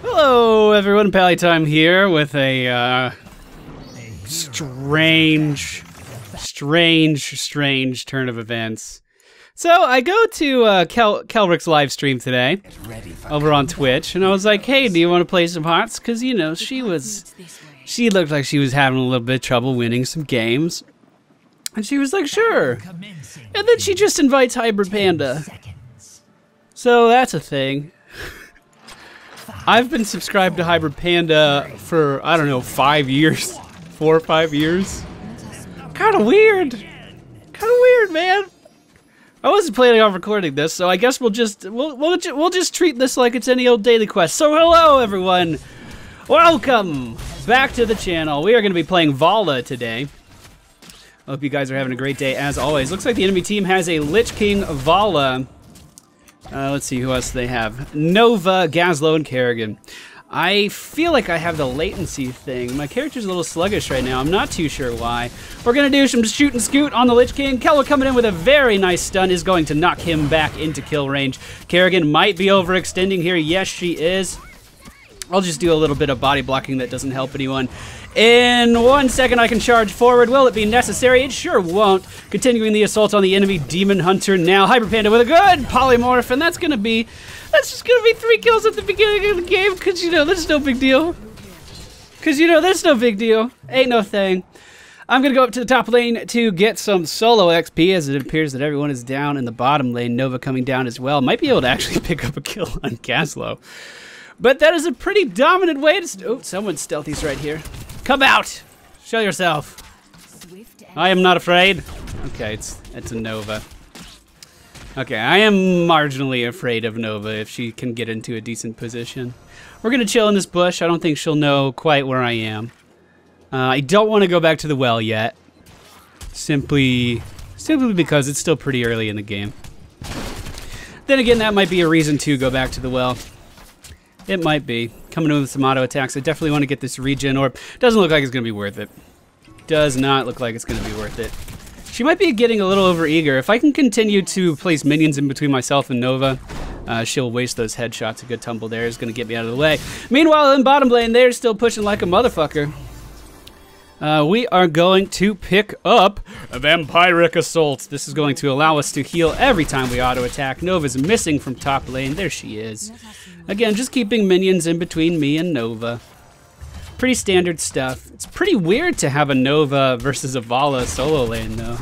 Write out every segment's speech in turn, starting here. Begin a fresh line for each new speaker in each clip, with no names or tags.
Hello everyone, MFPallytime here with a strange turn of events. So I go to Qelric's live stream today over on Twitch, and I was like, hey, do you want to play some hearts? Because, you know, she looked like she was having a little bit of trouble winning some games. And she was like, sure. And then she just invites Hybrid Panda. So that's a thing. I've been subscribed to Hybrid Panda for, I don't know, 5 years. 4 or 5 years. Kinda weird, man. I wasn't planning on recording this, so I guess we'll just treat this like it's any old daily quest. So hello everyone, welcome back to the channel. We are going to be playing Valla today. I hope you guys are having a great day as always. Looks like the enemy team has a Lich King Valla. Let's see who else they have. Nova, Gazlo, and Kerrigan. I feel like I have the latency thing. My character's a little sluggish right now. I'm not too sure why. We're going to do some shoot and scoot on the Lich King. Qelric coming in with a very nice stun is going to knock him back into kill range. Kerrigan might be overextending here. Yes, she is. I'll just do a little bit of body blocking that doesn't help anyone. In 1 second, I can charge forward. Will it be necessary? It sure won't. Continuing the assault on the enemy Demon Hunter now. Hybrid Panda with a good polymorph, and that's just gonna be 3 kills at the beginning of the game, because, you know, that's no big deal. Ain't no thing. I'm gonna go up to the top lane to get some solo XP, as it appears that everyone is down in the bottom lane. Nova coming down as well. Might be able to actually pick up a kill on Gazlo. But that is a pretty dominant way to... Oh, someone's stealthy's right here. Come out! Show yourself. I am not afraid. Okay, it's a Nova. Okay, I am marginally afraid of Nova if she can get into a decent position. We're gonna chill in this bush. I don't think she'll know quite where I am. I don't want to go back to the well yet. Simply because it's still pretty early in the game. Then again, that might be a reason to go back to the well. It might be. Coming in with some auto attacks. I definitely want to get this regen orb. Doesn't look like it's going to be worth it. Does not look like it's going to be worth it. She might be getting a little overeager. If I can continue to place minions in between myself and Nova, she'll waste those headshots. A good tumble there is going to get me out of the way. Meanwhile, in bottom lane, they're still pushing like a motherfucker. We are going to pick up a Vampiric Assault. This is going to allow us to heal every time we auto-attack. Nova's missing from top lane. There she is. Again, just keeping minions in between me and Nova. Pretty standard stuff. It's pretty weird to have a Nova versus a Valla solo lane, though.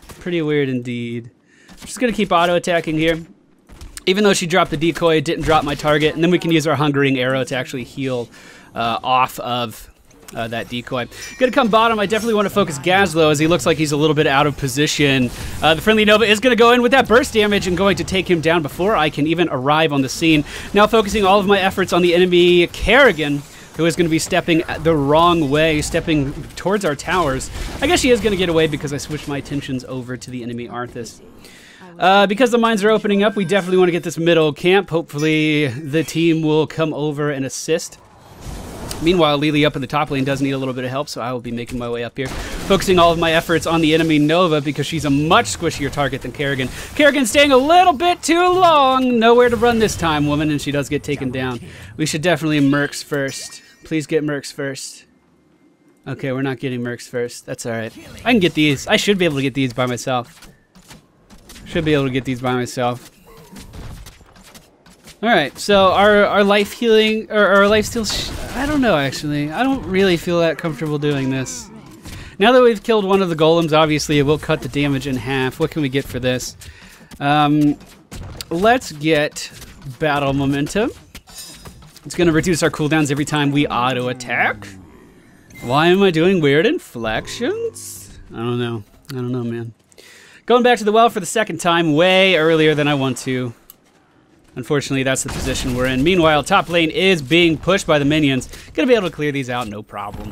Pretty weird indeed. I'm just going to keep auto-attacking here. Even though she dropped the decoy, it didn't drop my target. And then we can use our Hungering Arrow to actually heal off of... that decoy. Gonna come bottom. I definitely want to focus Gazlo, as he looks like he's a little bit out of position. The friendly Nova is gonna go in with that burst damage and going to take him down before I can even arrive on the scene. Now focusing all of my efforts on the enemy Kerrigan, who is gonna be stepping the wrong way, stepping towards our towers. I guess she is gonna get away because I switched my attentions over to the enemy Arthas. Because the mines are opening up, we definitely want to get this middle camp. Hopefully the team will come over and assist. Meanwhile, Lily up in the top lane does need a little bit of help, so I will be making my way up here. Focusing all of my efforts on the enemy Nova because she's a much squishier target than Kerrigan. Kerrigan staying a little bit too long. Nowhere to run this time, woman, and she does get taken down. We should definitely Mercs first. Please get Mercs first. Okay, we're not getting Mercs first. That's alright. I can get these. I should be able to get these by myself. Alright, so our life healing, or our life steal, I don't know actually. I don't really feel that comfortable doing this. Now that we've killed one of the golems, obviously it will cut the damage in half. What can we get for this? Let's get battle momentum. It's going to reduce our cooldowns every time we auto attack. Why am I doing weird inflections? I don't know, man. Going back to the well for the second time, way earlier than I want to. Unfortunately, that's the position we're in. Meanwhile, top lane is being pushed by the minions. Gonna be able to clear these out, no problem.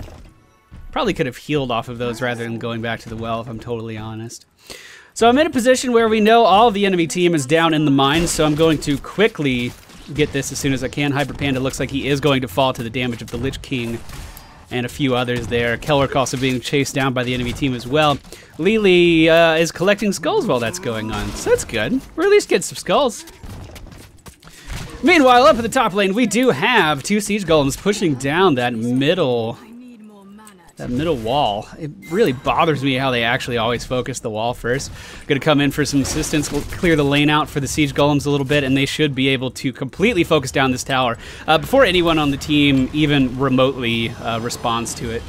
Probably could have healed off of those rather than going back to the well, if I'm totally honest. So I'm in a position where we know all of the enemy team is down in the mines, so I'm going to quickly get this as soon as I can. Hybrid Panda looks like he is going to fall to the damage of the Lich King and a few others there. Qelric also being chased down by the enemy team as well. Lily is collecting skulls while that's going on, so that's good. We're at least getting some skulls. Meanwhile, up at the top lane, we do have 2 siege golems pushing down that middle wall. It really bothers me how they actually always focus the wall first. Gonna come in for some assistance. We'll clear the lane out for the siege golems a little bit, and they should be able to completely focus down this tower before anyone on the team even remotely responds to it.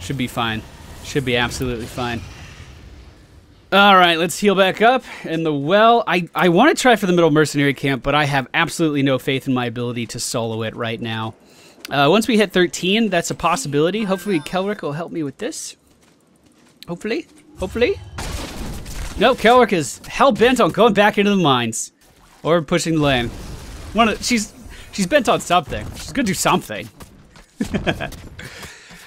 Should be fine. Should be absolutely fine. All right, let's heal back up in the well. I want to try for the middle mercenary camp, but I have absolutely no faith in my ability to solo it right now. Once we hit 13, that's a possibility. Hopefully Qelric will help me with this. Hopefully. No, Qelric is hell-bent on going back into the mines. Or pushing the lane. She's bent on something. She's gonna do something.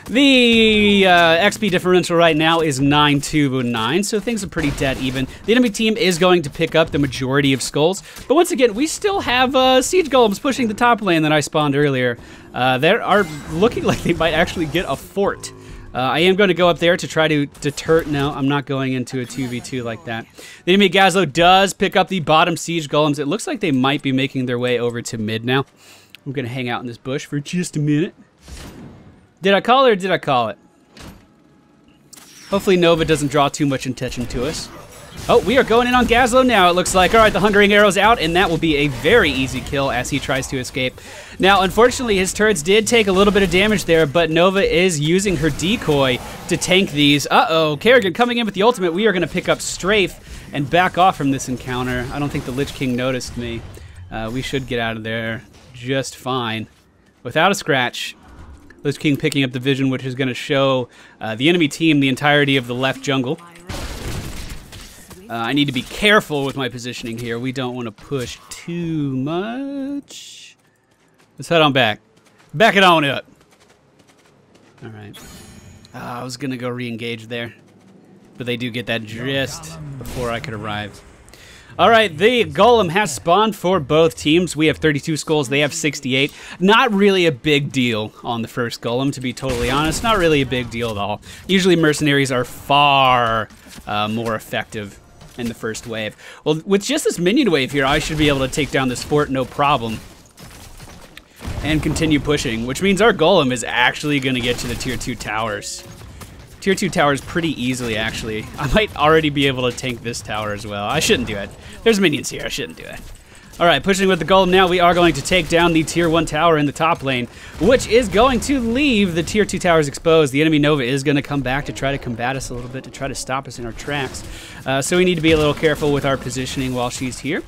The XP differential right now is 9-9, so things are pretty dead even. The enemy team is going to pick up the majority of skulls, but once again, we still have siege golems pushing the top lane that I spawned earlier. They are looking like they might actually get a fort. I am going to go up there to try to deter. No, I'm not going into a 2v2 like that. The enemy Gazlo does pick up the bottom siege golems. It looks like they might be making their way over to mid now. I'm going to hang out in this bush for just a minute. Did I call it or did I call it? Hopefully Nova doesn't draw too much attention to us. Oh, we are going in on Gazlo now, it looks like. All right, the Hungering Arrow's out, and that will be a very easy kill as he tries to escape. Now, unfortunately, his turrets did take a little bit of damage there, but Nova is using her decoy to tank these. Uh-oh, Kerrigan coming in with the ultimate. We are going to pick up Strafe and back off from this encounter. I don't think the Lich King noticed me. We should get out of there just fine. Without a scratch. Lich King picking up the vision, which is going to show the enemy team the entirety of the left jungle. I need to be careful with my positioning here. We don't want to push too much. Let's head on back. Back it on up. All right. I was going to go re-engage there. But they do get that just before I could arrive. All right, the golem has spawned for both teams. We have 32 skulls. They have 68. Not really a big deal on the first golem, to be totally honest. Not really a big deal at all. Usually mercenaries are far more effective in the first wave. Well, with just this minion wave here, I should be able to take down this fort no problem. And continue pushing, which means our golem is actually going to get to the tier 2 towers. Tier 2 towers pretty easily, actually. I might already be able to tank this tower as well. I shouldn't do it. There's minions here. I shouldn't do it. All right, pushing with the golem now. We are going to take down the tier 1 tower in the top lane, which is going to leave the tier 2 towers exposed. The enemy Nova is going to come back to try to combat us a little bit, to try to stop us in our tracks. So we need to be a little careful with our positioning while she's here.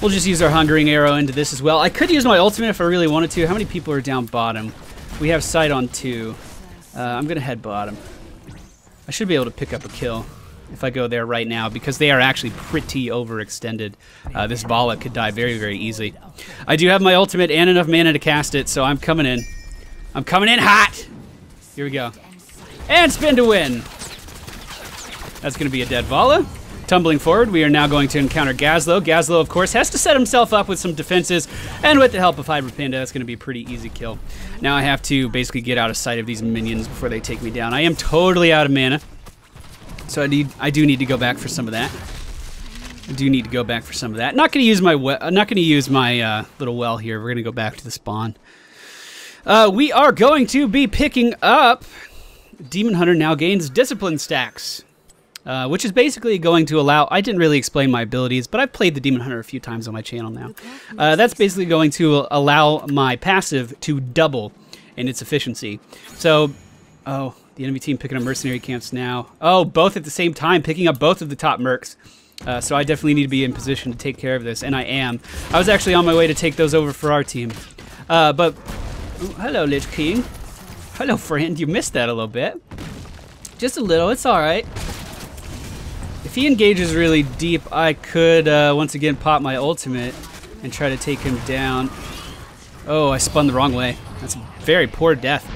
We'll just use our Hungering Arrow into this as well. I could use my ultimate if I really wanted to. How many people are down bottom? We have sight on 2. I'm going to head bottom. I should be able to pick up a kill if I go there right now, because they are actually pretty overextended. This Valla could die very, very easily. I do have my ultimate and enough mana to cast it, so I'm coming in. I'm coming in hot! Here we go. And spin to win! That's going to be a dead Valla. Tumbling forward, we are now going to encounter Gazlo. Gazlo, of course, has to set himself up with some defenses, and with the help of Panda, that's going to be a pretty easy kill. Now I have to basically get out of sight of these minions before they take me down. I am totally out of mana, so I do need to go back for some of that. Not going to use my little well here. We're going to go back to the spawn. We are going to be picking up. Demon Hunter now gains discipline stacks. Which is basically going to allow, I didn't really explain my abilities, but I've played the Demon Hunter a few times on my channel now. That's basically going to allow my passive to double in its efficiency. So, oh, the enemy team picking up mercenary camps now. Oh, both at the same time, picking up both of the top mercs. So I definitely need to be in position to take care of this, and I am. I was actually on my way to take those over for our team. But, oh, hello, Lich King. Hello, friend. You missed that a little bit. Just a little. It's all right. If he engages really deep, I could once again pop my ultimate and try to take him down. Oh, I spun the wrong way. That's a very poor death.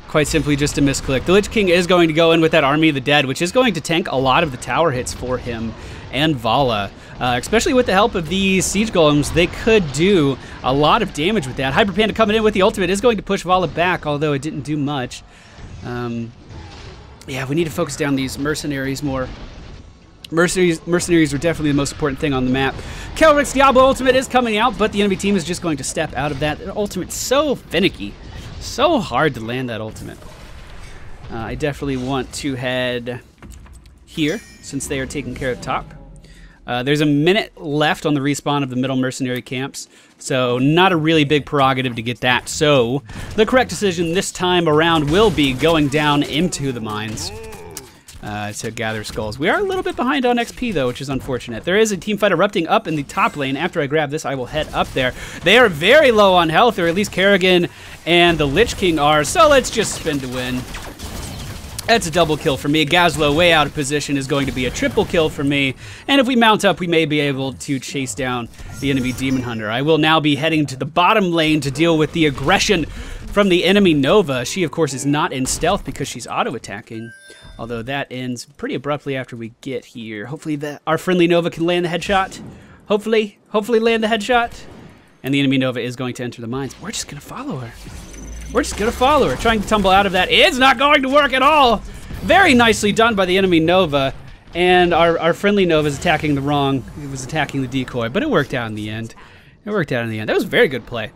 Quite simply just a misclick. The Lich King is going to go in with that Army of the Dead, which is going to tank a lot of the tower hits for him and Valla. Especially with the help of these Siege Golems, they could do a lot of damage with that. Hyper Panda coming in with the ultimate is going to push Valla back, although it didn't do much. Yeah, we need to focus down these mercenaries more. Mercenaries are definitely the most important thing on the map. Qelric's Diablo ultimate is coming out, but the enemy team is just going to step out of that. The ultimate's so finicky. So hard to land that ultimate. I definitely want to head here, since they are taking care of top. There's a minute left on the respawn of the middle mercenary camps, so not a really big prerogative to get that. So the correct decision this time around will be going down into the mines to gather skulls. We are a little bit behind on XP, though, which is unfortunate. There is a teamfight erupting up in the top lane. After I grab this, I will head up there. They are very low on health, or at least Kerrigan and the Lich King are, so let's just spin to win. That's a double kill for me. Gazlo, way out of position, is going to be a triple kill for me. And if we mount up, we may be able to chase down the enemy Demon Hunter. I will now be heading to the bottom lane to deal with the aggression from the enemy Nova. She, of course, is not in stealth because she's auto-attacking. Although that ends pretty abruptly after we get here. Hopefully our friendly Nova can land the headshot. Hopefully land the headshot. And the enemy Nova is going to enter the mines. We're just going to follow her. We're just going to follow her. Trying to tumble out of that. It's not going to work at all. Very nicely done by the enemy Nova. And our friendly Nova is attacking the wrong. It was attacking the decoy. But it worked out in the end. It worked out in the end. That was a very good play.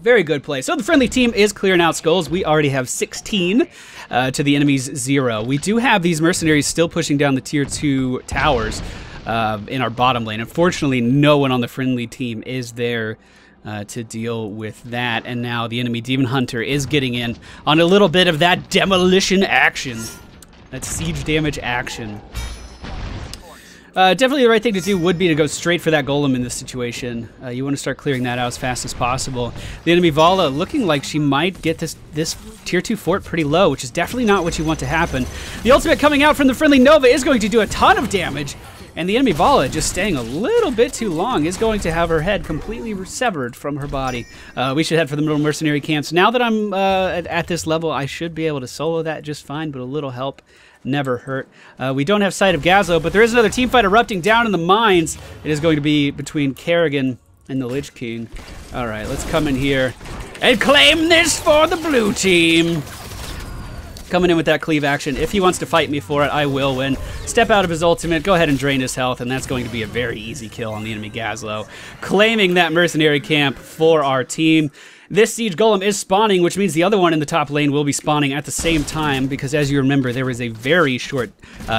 Very good play. So the friendly team is clearing out skulls. We already have 16 to the enemy's 0. We do have these mercenaries still pushing down the tier 2 towers in our bottom lane. Unfortunately, no one on the friendly team is there to deal with that. And now the enemy Demon Hunter is getting in on a little bit of that demolition action. That siege damage action. Definitely the right thing to do would be to go straight for that golem in this situation. You want to start clearing that out as fast as possible. The enemy Valla looking like she might get this tier 2 fort pretty low, which is definitely not what you want to happen. The ultimate coming out from the friendly Nova is going to do a ton of damage, and the enemy Valla, just staying a little bit too long, is going to have her head completely severed from her body. We should head for the middle mercenary camps. Now that I'm at this level, I should be able to solo that just fine, but a little help never hurt. We don't have sight of Gazlo, but there is another teamfight erupting down in the mines. It is going to be between Kerrigan and the Lich King. All right, let's come in here and claim this for the blue team. Coming in with that cleave action. If he wants to fight me for it, I will win. Step out of his ultimate, go ahead and drain his health, and that's going to be a very easy kill on the enemy Gazlo. Claiming that mercenary camp for our team. This siege golem is spawning, which means the other one in the top lane will be spawning at the same time, because as you remember, there was a very short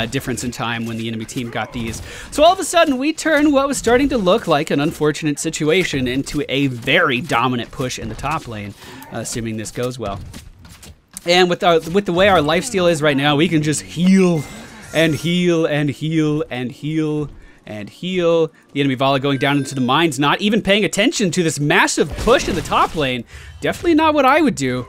difference in time when the enemy team got these. So all of a sudden, we turn what was starting to look like an unfortunate situation into a very dominant push in the top lane, assuming this goes well. And with the way our lifesteal is right now, we can just heal and heal and heal and heal and heal. The enemy Valla going down into the mines, not even paying attention to this massive push in the top lane. Definitely not what I would do.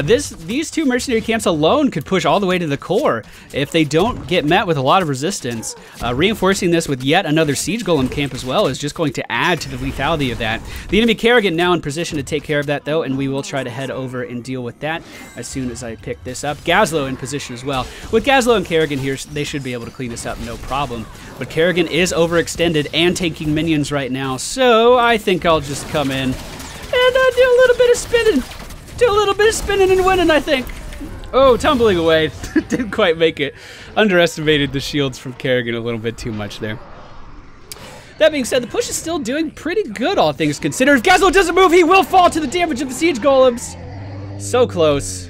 These two mercenary camps alone could push all the way to the core if they don't get met with a lot of resistance. Reinforcing this with yet another siege golem camp as well is just going to add to the lethality of that. The enemy Kerrigan now in position to take care of that though, and we will try to head over and deal with that as soon as I pick this up. Gazlo in position as well. With Gazlo and Kerrigan here, they should be able to clean this up no problem. But Kerrigan is overextended and taking minions right now, so I think I'll just come in and do a little bit of spinning. Do a little bit of spinning and winning, I think. Oh, tumbling away. Didn't quite make it. Underestimated the shields from Kerrigan a little bit too much there. That being said, the push is still doing pretty good, all things considered. If Gazlo doesn't move, he will fall to the damage of the siege golems. So close.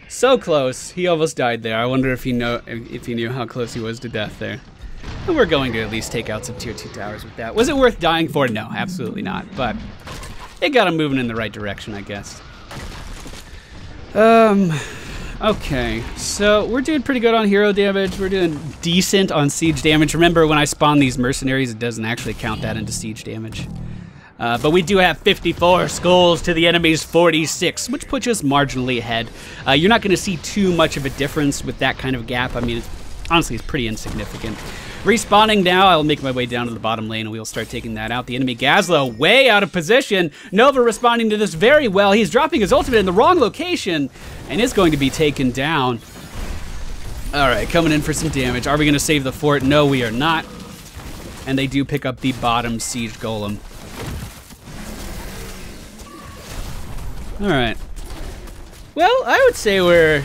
So close. He almost died there. I wonder if he knew how close he was to death there. And we're going to at least take out some tier 2 towers with that. Was it worth dying for? No, absolutely not. But it got him moving in the right direction, I guess. Okay, so we're doing pretty good on hero damage. We're doing decent on siege damage. Remember, when I spawn these mercenaries, it doesn't actually count that into siege damage. But we do have 54 skulls to the enemy's 46, which puts us marginally ahead. You're not going to see too much of a difference with that kind of gap. I mean, honestly, it's pretty insignificant. Respawning now, I'll make my way down to the bottom lane and we'll start taking that out. The enemy Gazlo way out of position. Nova responding to this very well. He's dropping his ultimate in the wrong location and is going to be taken down. All right, coming in for some damage. Are we going to save the fort? No, we are not. And they do pick up the bottom siege golem. All right. Well, I would say we're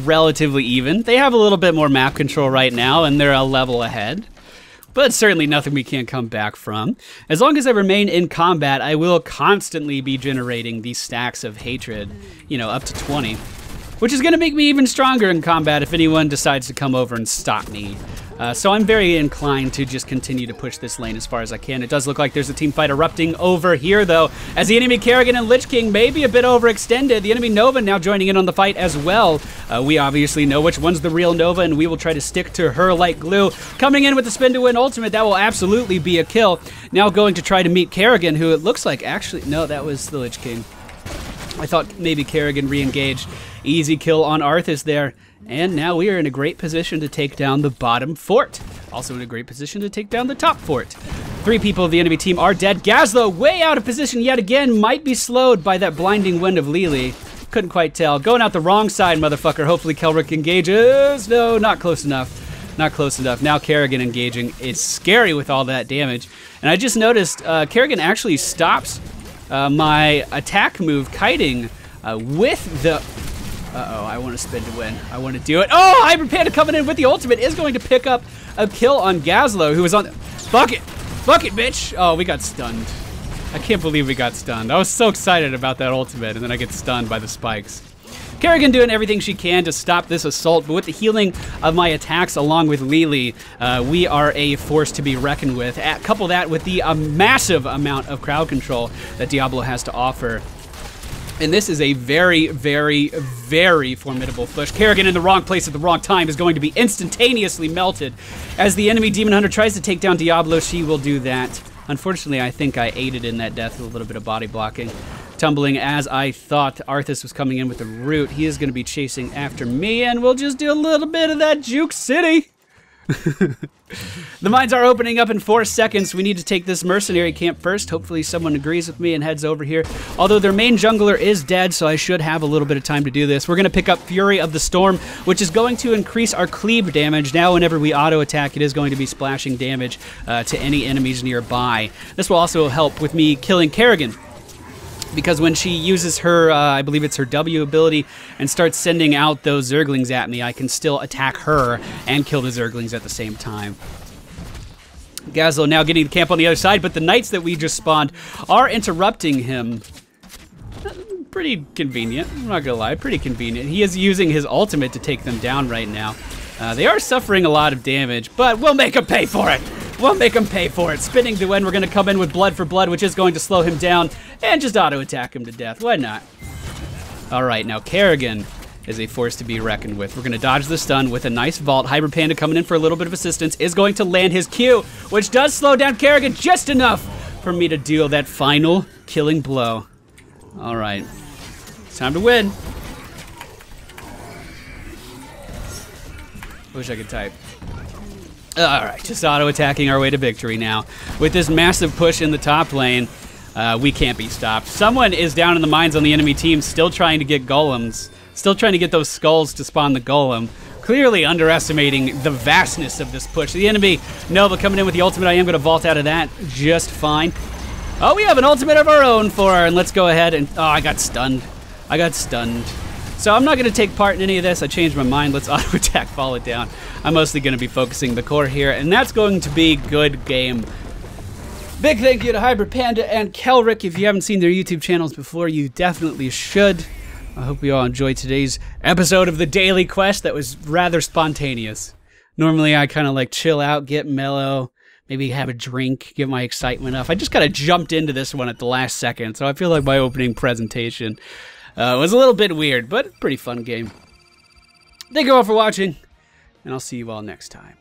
relatively even. They have a little bit more map control right now, and they're a level ahead. but certainly nothing we can't come back from. As long as I remain in combat, I will constantly be generating these stacks of hatred, you know, up to 20, which is going to make me even stronger in combat if anyone decides to come over and stop me. So I'm very inclined to just continue to push this lane as far as I can. It does look like there's a team fight erupting over here, though, as the enemy Kerrigan and Lich King may be a bit overextended. The enemy Nova now joining in on the fight as well. We obviously know which one's the real Nova, and we will try to stick to her like glue. Coming in with the spin to win ultimate, that will absolutely be a kill. Now going to try to meet Kerrigan, who it looks like actually... No, that was the Lich King. I thought maybe Kerrigan re-engaged. Easy kill on Arthas there. And now we are in a great position to take down the bottom fort. Also in a great position to take down the top fort. 3 people of the enemy team are dead. Gazlo way out of position yet again. Might be slowed by that blinding wind of Lili. Couldn't quite tell. Going out the wrong side, motherfucker. Hopefully Qelric engages. No, not close enough. Not close enough. Now Kerrigan engaging. It's scary with all that damage. And I just noticed Kerrigan actually stops my attack move, kiting, with the... Uh-oh, I want to spin to win. I want to do it. Oh, Hybrid Panda coming in with the ultimate is going to pick up a kill on Gazlo, who was on... Fuck it! Fuck it, bitch! Oh, we got stunned. I can't believe we got stunned. I was so excited about that ultimate, and then I get stunned by the spikes. Kerrigan doing everything she can to stop this assault, but with the healing of my attacks along with Lili, we are a force to be reckoned with. Couple that with the massive amount of crowd control that Diablo has to offer. And this is a very, very, very formidable push. Kerrigan in the wrong place at the wrong time is going to be instantaneously melted. As the enemy Demon Hunter tries to take down Diablo, she will do that. Unfortunately, I think I aided in that death with a little bit of body blocking. Tumbling as I thought. Arthas was coming in with the root. He is going to be chasing after me, and we'll just do a little bit of that Juke City. The mines are opening up in 4 seconds. We need to take this mercenary camp first. Hopefully someone agrees with me and heads over here. Although their main jungler is dead, so I should have a little bit of time to do this. We're going to pick up Fury of the Storm, which is going to increase our cleave damage. Now whenever we auto-attack, it is going to be splashing damage to any enemies nearby. This will also help with me killing Kerrigan, because when she uses her, I believe it's her W ability, and starts sending out those Zerglings at me, I can still attack her and kill the Zerglings at the same time. Gazlo now getting the camp on the other side, but the knights that we just spawned are interrupting him. Pretty convenient, I'm not gonna lie, pretty convenient. He is using his ultimate to take them down right now. They are suffering a lot of damage, but we'll make them pay for it. We'll make him pay for it. Spinning to win, we're going to come in with Blood for Blood, which is going to slow him down, and just auto-attack him to death. Why not? All right, now Kerrigan is a force to be reckoned with. We're going to dodge the stun with a nice vault. Hybrid Panda coming in for a little bit of assistance is going to land his Q, which does slow down Kerrigan just enough for me to deal that final killing blow. All right, it's time to win. Wish I could type. Alright, just auto-attacking our way to victory now. With this massive push in the top lane, we can't be stopped. Someone is down in the mines on the enemy team, still trying to get golems. Still trying to get those skulls to spawn the golem. Clearly underestimating the vastness of this push. The enemy Nova coming in with the ultimate. I am going to vault out of that just fine. Oh, we have an ultimate of our own for her, and let's go ahead and... Oh, I got stunned. I got stunned. So I'm not going to take part in any of this. I changed my mind. Let's auto-attack, fall it down. I'm mostly going to be focusing the core here, and that's going to be good game. Big thank you to Hybrid Panda and Qelric. If you haven't seen their YouTube channels before, you definitely should. I hope you all enjoyed today's episode of the Daily Quest that was rather spontaneous. Normally I kind of like chill out, get mellow, maybe have a drink, get my excitement up. I just kind of jumped into this one at the last second, so I feel like my opening presentation was a little bit weird, but pretty fun game. Thank you all for watching, and I'll see you all next time.